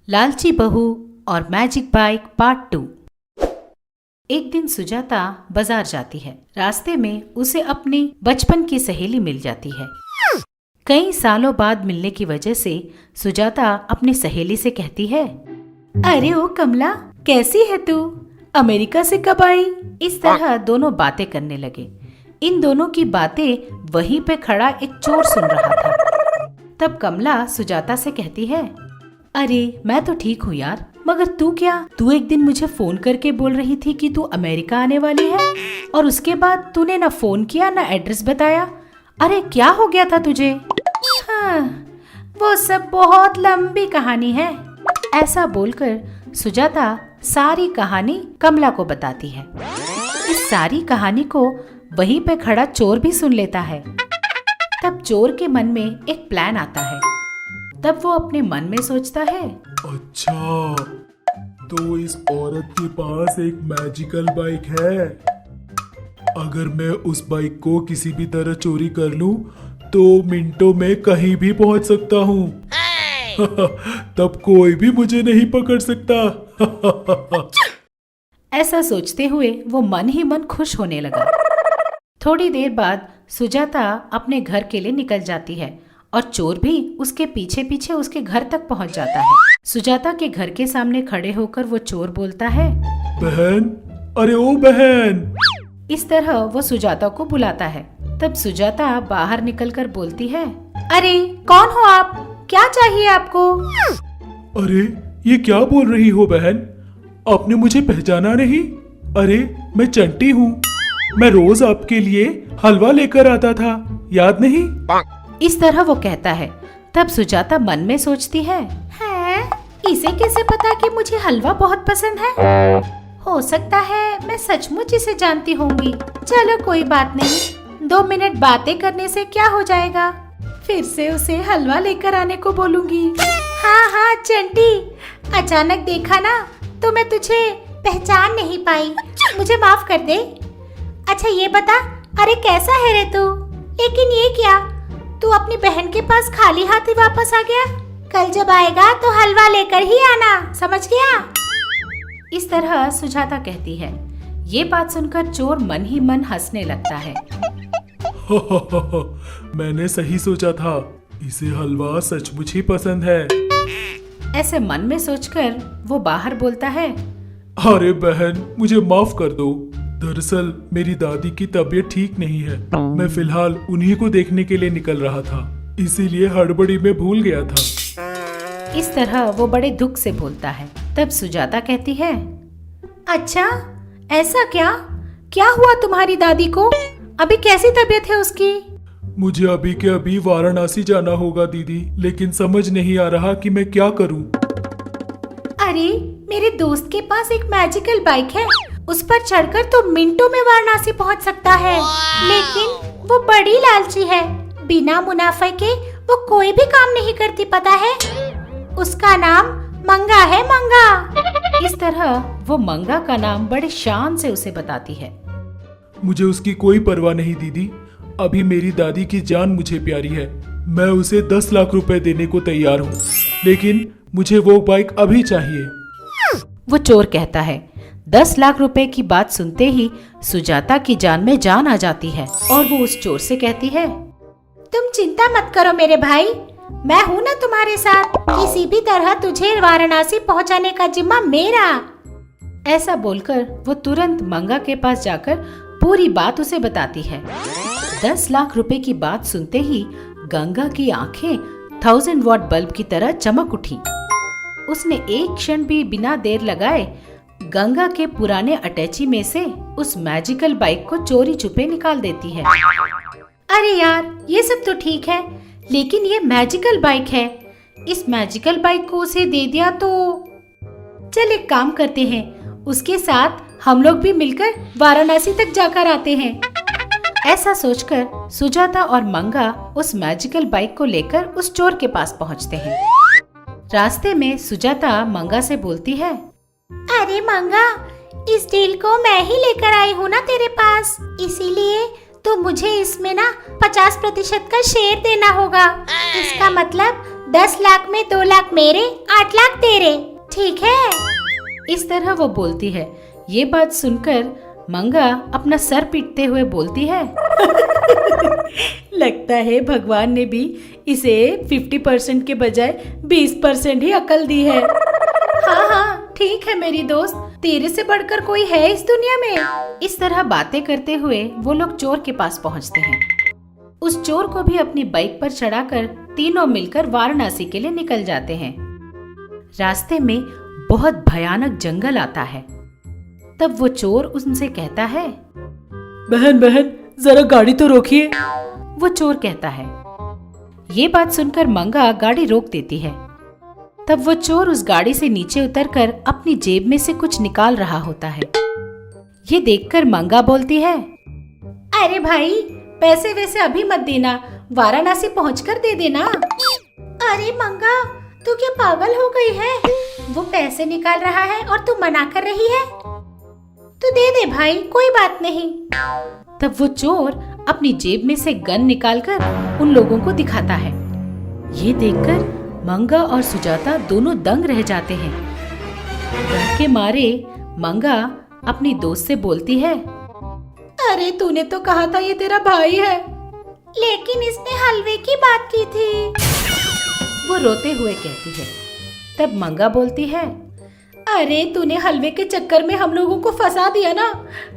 लालची बहू और मैजिक बाइक पार्ट 2। एक दिन सुजाता बाजार जाती है। रास्ते में उसे अपनी बचपन की सहेली मिल जाती है। कई सालों बाद मिलने की वजह से सुजाता अपनी सहेली से कहती है, अरे ओ कमला, कैसी है तू? अमेरिका से कब आई? इस तरह दोनों बातें करने लगे। इन दोनों की बातें वहीं पे खड़ा एक चोर सुन रहा था। तब कमला सुजाता से कहती है, अरे मैं तो ठीक हूँ यार, मगर तू क्या? तू एक दिन मुझे फोन करके बोल रही थी कि तू अमेरिका आने वाली है, और उसके बाद तूने ना फोन किया ना एड्रेस बताया। अरे क्या हो गया था तुझे? हाँ, वो सब बहुत लंबी कहानी है। ऐसा बोलकर सुजाता सारी कहानी कमला को बताती है। इस सारी कहानी को वहीं पे खड़ा चोर भी सुन लेता है। तब चोर के मन में एक प्लान आता है। तब वो अपने मन में सोचता है, अच्छा, तो इस औरत के पास एक मैजिकल बाइक है। अगर मैं उस बाइक को किसी भी तरह चोरी कर लूं, तो मिनटों में कहीं भी पहुंच सकता हूं। तब कोई भी मुझे नहीं पकड़ सकता। ऐसा सोचते हुए वो मन ही मन खुश होने लगा। थोड़ी देर बाद सुजाता अपने घर के लिए निकल जाती है और चोर भी उसके पीछे पीछे उसके घर तक पहुंच जाता है। सुजाता के घर के सामने खड़े होकर वो चोर बोलता है, बहन, अरे ओ बहन। इस तरह वो सुजाता को बुलाता है। तब सुजाता बाहर निकलकर बोलती है, अरे कौन हो आप? क्या चाहिए आपको? अरे ये क्या बोल रही हो बहन? आपने मुझे पहचाना नहीं? अरे मैं चंटी हूँ। मैं रोज आपके लिए हलवा लेकर आता था, याद नहीं? इस तरह वो कहता है। तब सुजाता मन में सोचती है, इसे कैसे पता कि मुझे हलवा बहुत पसंद है? हो सकता है मैं सचमुच इसे जानती होंगी। चलो कोई बात नहीं, 2 मिनट बातें करने से क्या हो जाएगा। फिर से उसे हलवा लेकर आने को बोलूंगी। हाँ चंटी, अचानक देखा ना तो मैं तुझे पहचान नहीं पाई, मुझे माफ कर दे। अच्छा ये बता, अरे कैसा है रे तू? लेकिन ये क्या, तू अपनी बहन के पास खाली हाथ ही वापस आ गया? कल जब आएगा तो हलवा लेकर ही आना, समझ गया? इस तरह सुजाता कहती है। ये बात सुनकर चोर मन ही मन हंसने लगता है। मैंने सही सोचा था, इसे हलवा सचमुच ही पसंद है। ऐसे मन में सोचकर वो बाहर बोलता है, अरे बहन, मुझे माफ कर दो। दरअसल मेरी दादी की तबीयत ठीक नहीं है। मैं फिलहाल उन्हीं को देखने के लिए निकल रहा था, इसीलिए हड़बड़ी में भूल गया था। इस तरह वो बड़े दुख से बोलता है। तब सुजाता कहती है, अच्छा ऐसा क्या? क्या हुआ तुम्हारी दादी को? अभी कैसी तबीयत है उसकी? मुझे अभी के अभी वाराणसी जाना होगा दीदी, लेकिन समझ नहीं आ रहा कि मैं क्या करूं। अरे मेरे दोस्त के पास एक मैजिकल बाइक है, उस पर चढ़कर तो मिनटों में वाराणसी पहुंच सकता है। लेकिन वो बड़ी लालची है, बिना मुनाफे के वो कोई भी काम नहीं करती, पता है? उसका नाम मंगा है, मंगा। इस तरह वो मंगा का नाम बड़े शान से उसे बताती है। मुझे उसकी कोई परवाह नहीं दीदी, अभी मेरी दादी की जान मुझे प्यारी है। मैं उसे 10 लाख रुपए देने को तैयार हूँ, लेकिन मुझे वो बाइक अभी चाहिए। वो चोर कहता है। 10 लाख रुपए की बात सुनते ही सुजाता की जान में जान आ जाती है और वो उस चोर से कहती है, तुम चिंता मत करो मेरे भाई, मैं हूँ ना तुम्हारे साथ। किसी भी तरह तुझे वाराणसी पहुँचाने का जिम्मा मेरा। ऐसा बोलकर वो तुरंत मंगा के पास जाकर पूरी बात उसे बताती है। 10 लाख रुपए की बात सुनते ही गंगा की आंखें 1000 वॉट बल्ब की तरह चमक उठी। उसने एक क्षण भी बिना देर लगाए गंगा के पुराने अटैची में से उस मैजिकल बाइक को चोरी छुपे निकाल देती है। अरे यार, ये सब तो ठीक है, लेकिन ये मैजिकल बाइक है। इस मैजिकल बाइक को उसे दे दिया तो चल एक काम करते हैं, उसके साथ हम लोग भी मिलकर वाराणसी तक जाकर आते हैं। ऐसा सोचकर सुजाता और मंगा उस मैजिकल बाइक को लेकर उस चोर के पास पहुंचते हैं। रास्ते में सुजाता मंगा से बोलती है, अरे मंगा, इस डील को मैं ही लेकर आई हूँ ना तेरे पास, इसीलिए तो मुझे इसमें ना 50% का शेयर देना होगा। इसका मतलब 10 लाख में 2 लाख मेरे, 8 लाख तेरे, ठीक है? इस तरह वो बोलती है। ये बात सुनकर मंगा अपना सर पीटते हुए बोलती है लगता है भगवान ने भी इसे 50% के बजाय 20% ही अकल दी है। हाँ हाँ ठीक है मेरी दोस्त, तेरे से बढ़कर कोई है इस दुनिया में। इस तरह बातें करते हुए वो लोग चोर के पास पहुंचते हैं। उस चोर को भी अपनी बाइक पर चढ़ाकर तीनों मिलकर वाराणसी के लिए निकल जाते हैं। रास्ते में बहुत भयानक जंगल आता है। तब वो चोर उनसे कहता है, बहन बहन जरा गाड़ी तो रोकिए। वो चोर कहता है। ये बात सुनकर मंगा गाड़ी रोक देती है। तब वो चोर उस गाड़ी से नीचे उतरकर अपनी जेब में से कुछ निकाल रहा होता है। ये देखकर मंगा बोलती है, अरे भाई पैसे वैसे अभी मत देना, वाराणसी पहुंचकर दे देना। अरे मंगा तू क्या पागल हो गई है? वो पैसे निकाल रहा है और तू मना कर रही है। तू दे दे भाई, कोई बात नहीं। तब वो चोर अपनी जेब में से गन निकालकर उन लोगों को दिखाता है। ये देखकर मंगा और सुजाता दोनों दंग रह जाते हैं। डर के मारे मंगा अपनी दोस्त से बोलती है, अरे तूने तो कहा था ये तेरा भाई है, लेकिन इसने हलवे की बात की थी। वो रोते हुए कहती है। तब मंगा बोलती है, अरे तूने हलवे के चक्कर में हम लोगों को फंसा दिया ना,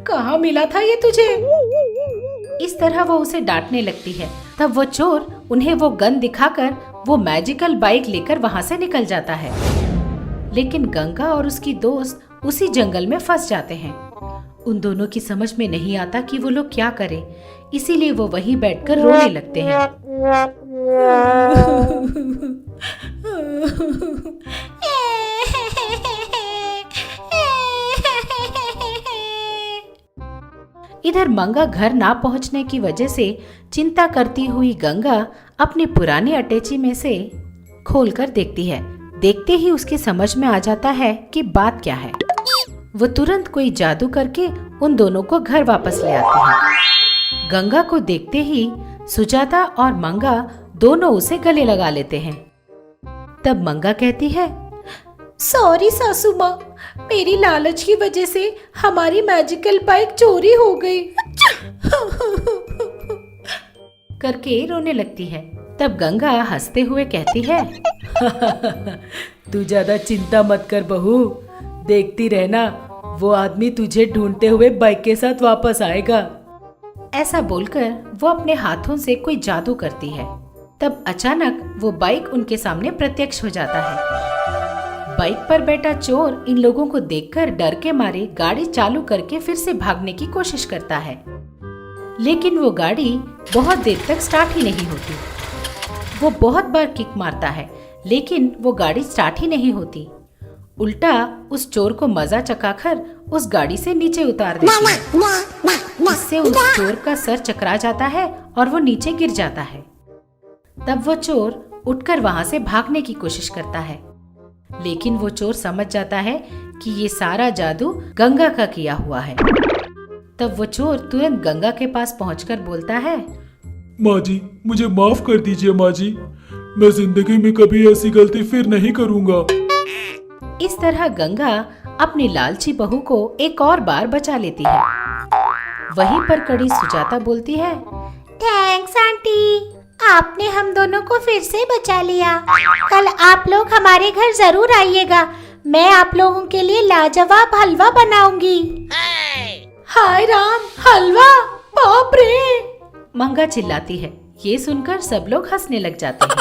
कहाँ मिला था ये तुझे? इस तरह वो उसे डांटने लगती है। तब वो चोर उन्हें वो गन दिखाकर वो मैजिकल बाइक लेकर वहाँ से निकल जाता है। लेकिन गंगा और उसकी दोस्त उसी जंगल में फंस जाते हैं। उन दोनों की समझ में नहीं आता कि वो लोग क्या करें, इसीलिए वो वहीं बैठकर रोने लगते हैं। इधर मंगा घर ना पहुंचने की वजह से चिंता करती हुई गंगा अपनी पुरानी अटैची में से खोलकर देखती है। देखते ही उसके समझ में आ जाता है कि बात क्या है। वो तुरंत कोई जादू करके उन दोनों को घर वापस ले आती है। गंगा को देखते ही सुजाता और मंगा दोनों उसे गले लगा लेते हैं। तब मंगा कहती है, सॉरी सासू माँ, मेरी लालच की वजह से हमारी मैजिकल बाइक चोरी हो गई करके रोने लगती है। तब गंगा हंसते हुए कहती है, तू ज्यादा चिंता मत कर बहू, देखती रहना वो आदमी तुझे ढूंढते हुए बाइक के साथ वापस आएगा। ऐसा बोलकर वो अपने हाथों से कोई जादू करती है। तब अचानक वो बाइक उनके सामने प्रत्यक्ष हो जाता है। बाइक पर बैठा चोर इन लोगों को देखकर डर के मारे गाड़ी चालू करके फिर से भागने की कोशिश करता है, लेकिन वो गाड़ी बहुत देर तक स्टार्ट ही नहीं होती। वो बहुत बार किक मारता है, लेकिन वो गाड़ी स्टार्ट ही नहीं होती। उल्टा उस चोर को मजा चखाकर उस गाड़ी से नीचे उतार देती है। इससे उस चोर का सर चकरा जाता है और वो नीचे गिर जाता है। तब वो चोर उठकर वहां से भागने की कोशिश करता है, लेकिन वो चोर समझ जाता है कि ये सारा जादू गंगा का किया हुआ है। तब वो चोर तुरंत गंगा के पास पहुंचकर बोलता है, माँ जी मुझे माफ कर दीजिए माँ जी, मैं जिंदगी में कभी ऐसी गलती फिर नहीं करूँगा। इस तरह गंगा अपनी लालची बहू को एक और बार बचा लेती है। वहीं पर खड़ी सुजाता बोलती है, थैंक्स आंटी, आपने हम दोनों को फिर से बचा लिया। कल आप लोग हमारे घर जरूर आइएगा, मैं आप लोगों के लिए लाजवाब हलवा बनाऊंगी। हाय राम, हलवा, बाप रे! मंगा चिल्लाती है। ये सुनकर सब लोग हंसने लग जाते हैं।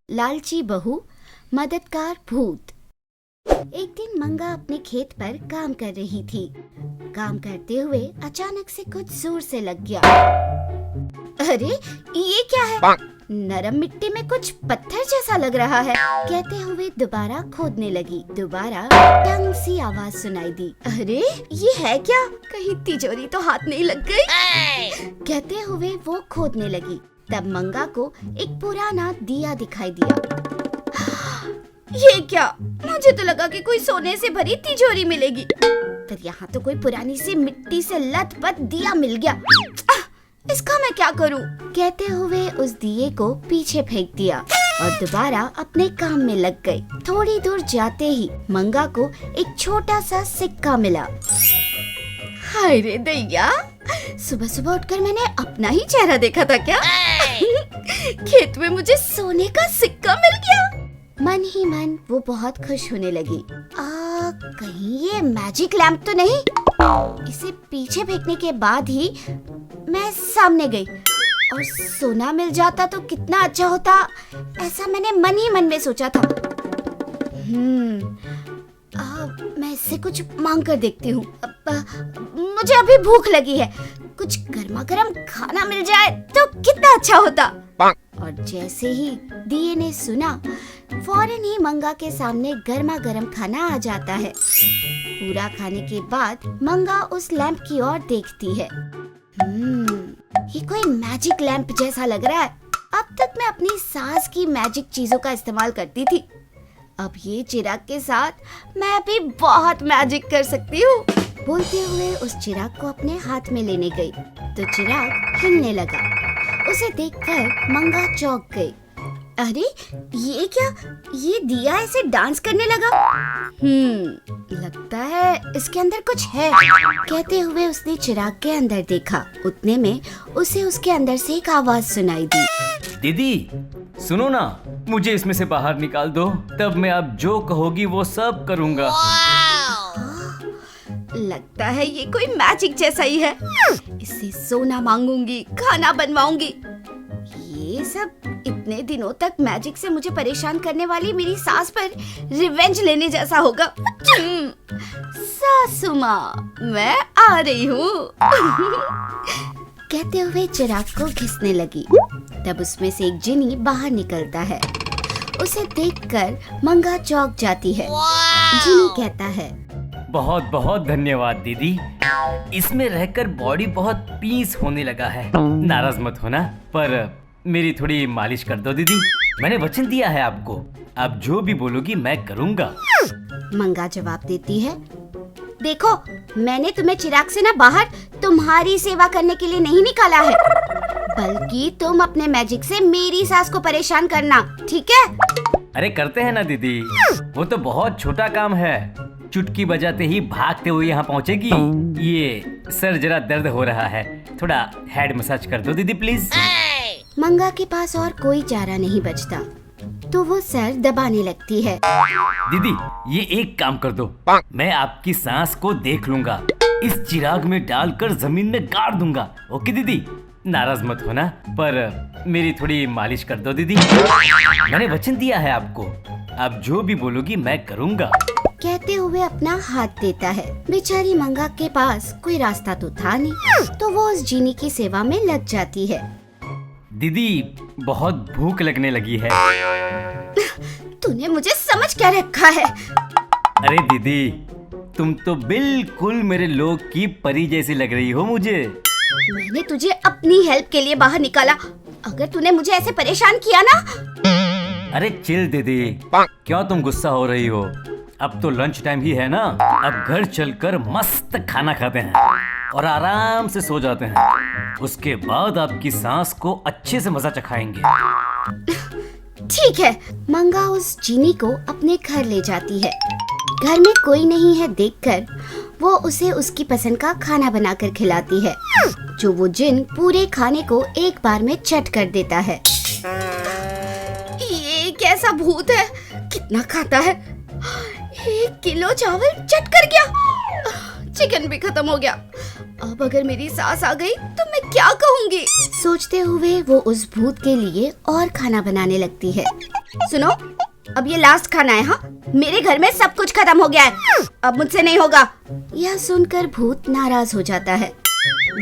लालची बहू, मददगार भूत। एक दिन मंगा अपने खेत पर काम कर रही थी। काम करते हुए अचानक से कुछ जोर से लग गया। अरे ये क्या है? नरम मिट्टी में कुछ पत्थर जैसा लग रहा है। कहते हुए दोबारा खोदने लगी। दोबारा टंग सी आवाज सुनाई दी। अरे ये है क्या? कहीं तिजोरी तो हाथ नहीं लग गई? कहते हुए वो खोदने लगी। तब मंगा को एक पुराना दिया दिखाई दिया। ये क्या? मुझे तो लगा कि कोई सोने से भरी तिजोरी मिलेगी, पर यहाँ तो कोई पुरानी सी मिट्टी से लथपथ दिया मिल गया। इसका मैं क्या करूँ? कहते हुए उस दिए को पीछे फेंक दिया और दोबारा अपने काम में लग गई। थोड़ी दूर जाते ही मंगा को एक छोटा सा सिक्का मिला। हाय रे दैया, सुबह सुबह उठकर मैंने अपना ही चेहरा देखा था क्या? खेत में मुझे सोने का सिक्का मिल गया। मन ही मन वो बहुत खुश होने लगी। कहीं ये मैजिक लैंप तो नहीं? इसे पीछे फेंकने के बाद ही मैं सामने गई और सोना मिल जाता तो कितना अच्छा होता, ऐसा मैंने मन ही मन में सोचा था। मैं इससे कुछ मांग कर देखती हूँ। मुझे अभी भूख लगी है, कुछ गर्मा गर्म खाना मिल जाए तो कितना अच्छा होता। और जैसे ही दिए ने सुना, फौरन ही मंगा के सामने गर्मा गर्म खाना आ जाता है। पूरा खाने के बाद मंगा उस लैंप की ओर देखती है। ये कोई मैजिक लैंप जैसा लग रहा है। अब तक मैं अपनी सास की मैजिक चीजों का इस्तेमाल करती थी, अब ये चिराग के साथ मैं भी बहुत मैजिक कर सकती हूँ। बोलते हुए उस चिराग को अपने हाथ में लेने गई तो चिराग हिलने लगा। उसे देखकर मंगा चौंक गई। अरे ये क्या? ये दिया ऐसे डांस करने लगा। लगता है इसके अंदर कुछ है। कहते हुए उसने चिराग के अंदर देखा। उतने में उसे उसके अंदर से एक आवाज सुनाई दी। दीदी सुनो ना, मुझे इसमें से बाहर निकाल दो, तब मैं आप जो कहोगी वो सब करूँगा। लगता है ये कोई मैजिक जैसा ही है। इससे सोना मांगूंगी, खाना बनवाऊंगी। ये सब इतने दिनों तक मैजिक से मुझे परेशान करने वाली मेरी सास पर रिवेंज लेने जैसा होगा। सासू माँ, मैं आ रही हूँ। कहते हुए चिराग को घिसने लगी। तब उसमें से एक जिनी बाहर निकलता है। उसे देखकर मंगा चौंक जाती है। जिनी कहता है, बहुत बहुत धन्यवाद दीदी, इसमें रहकर बॉडी बहुत पीस होने लगा है। नाराज मत होना, पर मेरी थोड़ी मालिश कर दो दीदी। मैंने वचन दिया है आपको, आप जो भी बोलोगी मैं करूँगा। मंगा जवाब देती है, देखो मैंने तुम्हें चिराग से ना बाहर तुम्हारी सेवा करने के लिए नहीं निकाला है, बल्कि तुम अपने मैजिक से मेरी सास को परेशान करना, ठीक है? अरे करते हैं ना दीदी, वो तो बहुत छोटा काम है। चुटकी बजाते ही भागते हुए यहाँ पहुँचेगी। ये सर जरा दर्द हो रहा है, थोड़ा हेड मसाज कर दो दीदी प्लीज। मंगा के पास और कोई चारा नहीं बचता तो वो सर दबाने लगती है। दीदी ये एक काम कर दो, मैं आपकी सांस को देख लूंगा, इस चिराग में डालकर जमीन में गाड़ दूंगा। ओके दीदी, नाराज मत होना, पर मेरी थोड़ी मालिश कर दो दीदी। मैंने वचन दिया है आपको, आप जो भी बोलोगी मैं करूँगा। कहते हुए अपना हाथ देता है। बेचारी मंगा के पास कोई रास्ता तो था नहीं, तो वो उस जीनी की सेवा में लग जाती है। दीदी बहुत भूख लगने लगी है। तूने मुझे समझ क्या रखा है? अरे दीदी, तुम तो बिल्कुल मेरे लोग की परी जैसी लग रही हो मुझे। मैंने तुझे अपनी हेल्प के लिए बाहर निकाला, अगर तूने मुझे ऐसे परेशान किया ना। अरे चिल दीदी, क्यों तुम गुस्सा हो रही हो? अब तो लंच टाइम ही है ना, अब घर चलकर मस्त खाना खाते हैं और आराम से सो जाते हैं। उसके बाद आपकी सांस को अच्छे से मजा चखाएंगे। ठीक है। मंगा उस जीनी को अपने घर ले जाती है। घर में कोई नहीं है देखकर वो उसे उसकी पसंद का खाना बनाकर खिलाती है, जो वो जिन पूरे खाने को एक बार में चट कर देता है। ये कैसा भूत है, कितना खाता है? 1 किलो चावल चट कर गया, चिकन भी खत्म हो गया। अब अगर मेरी सास आ गई तो मैं क्या कहूँगी? सोचते हुए वो उस भूत के लिए और खाना बनाने लगती है। सुनो, अब ये लास्ट खाना है। हाँ, मेरे घर में सब कुछ खत्म हो गया है, अब मुझसे नहीं होगा। यह सुनकर भूत नाराज हो जाता है।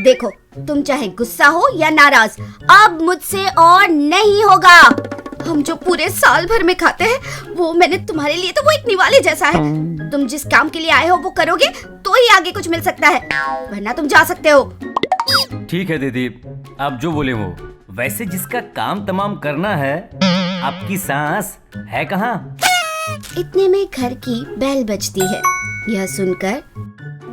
देखो, तुम चाहे गुस्सा हो या नाराज, अब मुझसे और नहीं होगा। हम जो पूरे साल भर में खाते हैं वो मैंने तुम्हारे लिए तो वो एक निवाले जैसा है। तुम जिस काम के लिए आए हो वो करोगे तो ही आगे कुछ मिल सकता है, वरना तुम जा सकते हो। ठीक है दीदी, आप जो बोले वो। वैसे जिसका काम तमाम करना है, आपकी सांस है कहाँ? इतने में घर की बेल बजती है। यह सुनकर,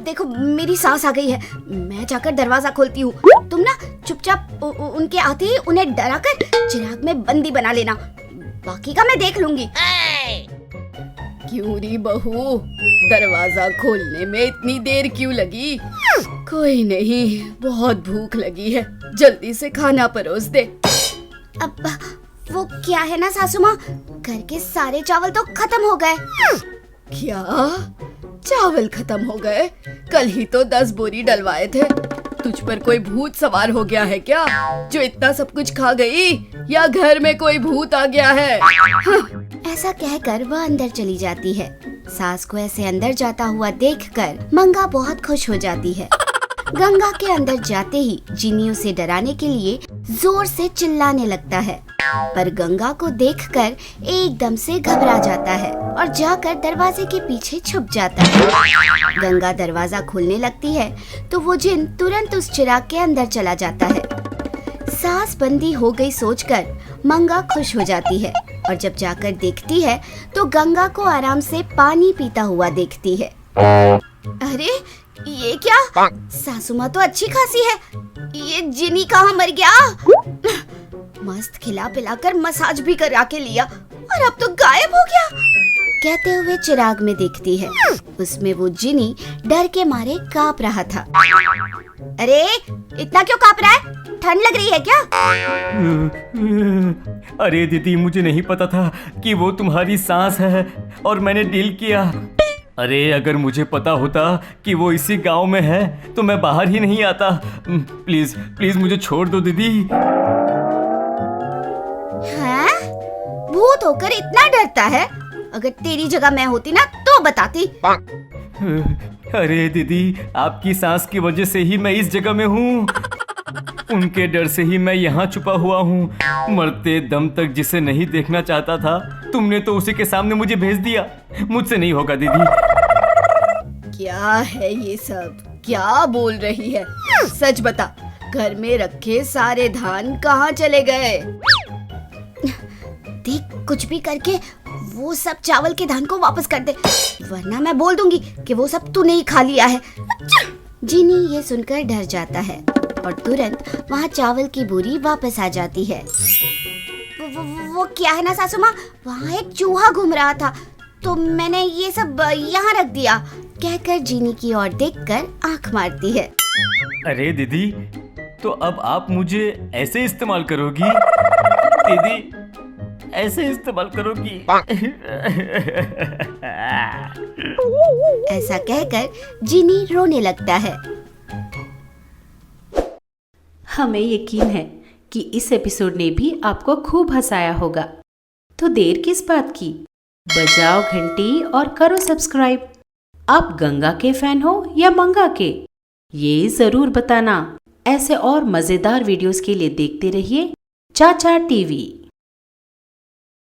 देखो मेरी सास आ गई है, मैं जाकर दरवाजा खोलती हूँ। तुम ना चुपचाप उनके आते ही उन्हें डराकर चिराग में बंदी बना लेना, बाकी का मैं देख लूंगी। क्यों री बहू, दरवाजा खोलने में इतनी देर क्यों लगी? कोई नहीं, बहुत भूख लगी है, जल्दी से खाना परोस दे। अब वो क्या है ना सासू माँ, घर के सारे चावल तो खत्म हो गए। क्या चावल खत्म हो गए? कल ही तो 10 बोरी डलवाए थे। तुझ पर कोई भूत सवार हो गया है क्या, जो इतना सब कुछ खा गई, या घर में कोई भूत आ गया है? ऐसा कहकर वह अंदर चली जाती है। सास को ऐसे अंदर जाता हुआ देखकर मंगा बहुत खुश हो जाती है। गंगा के अंदर जाते ही जिनी उसे डराने के लिए जोर से चिल्लाने लगता है, पर गंगा को देखकर एकदम से घबरा जाता है और जाकर दरवाजे के पीछे छुप जाता है। गंगा दरवाजा खोलने लगती है तो वो जिन तुरंत उस चिराग के अंदर चला जाता है। सास बंदी हो गई सोचकर मंगा खुश हो जाती है और जब जाकर देखती है तो गंगा को आराम से पानी पीता हुआ देखती है। अरे ये क्या, सासू माँ तो अच्छी खासी है, ये जिनी कहाँ मर गया? मस्त खिला पिलाकर मसाज भी करा के लिया और अब तो गायब हो गया। कहते हुए चिराग में देखती है, उसमें वो जिनी डर के मारे कांप रहा था। अरे इतना क्यों कांप रहा है, ठंड लग रही है क्या? अरे दीदी, मुझे नहीं पता था कि वो तुम्हारी सांस है और मैंने डील किया। अरे अगर मुझे पता होता कि वो इसी गांव में है तो मैं बाहर ही नहीं आता। प्लीज प्लीज मुझे छोड़ दो दीदी। हैं? भूत होकर इतना डरता है? अगर तेरी जगह मैं होती ना तो बताती। अरे दीदी, आपकी सांस की वजह से ही मैं इस जगह में हूँ। उनके डर से ही मैं यहाँ छुपा हुआ हूँ। मरते दम तक जिसे नहीं देखना चाहता था, तुमने तो उसी के सामने मुझे भेज दिया। मुझसे नहीं होगा दीदी। क्या है ये सब, क्या बोल रही है? सच बता, घर में रखे सारे धान कहाँ चले गए? देख, कुछ भी करके वो सब चावल के धान को वापस कर दे, वरना मैं बोल दूंगी कि वो सब तूने ही खा लिया है। जिनी ये सुनकर डर जाता है और तुरंत वहाँ चावल की बोरी वापस आ जाती है। वो क्या है ना सासू माँ, वहाँ एक चूहा घूम रहा था तो मैंने ये सब यहाँ रख दिया, कहकर जिनी की ओर देखकर आंख मारती है। अरे दीदी, तो अब आप मुझे ऐसे इस्तेमाल करोगी? दीदी ऐसे इस्तेमाल करोगी? ऐसा कहकर जिनी रोने लगता है। हमें यकीन है कि इस एपिसोड ने भी आपको खूब हंसाया होगा, तो देर किस बात की, बजाओ घंटी और करो सब्सक्राइब। आप गंगा के फैन हो या मंगा के, ये जरूर बताना। ऐसे और मजेदार वीडियोस के लिए देखते रहिए चाचा टीवी।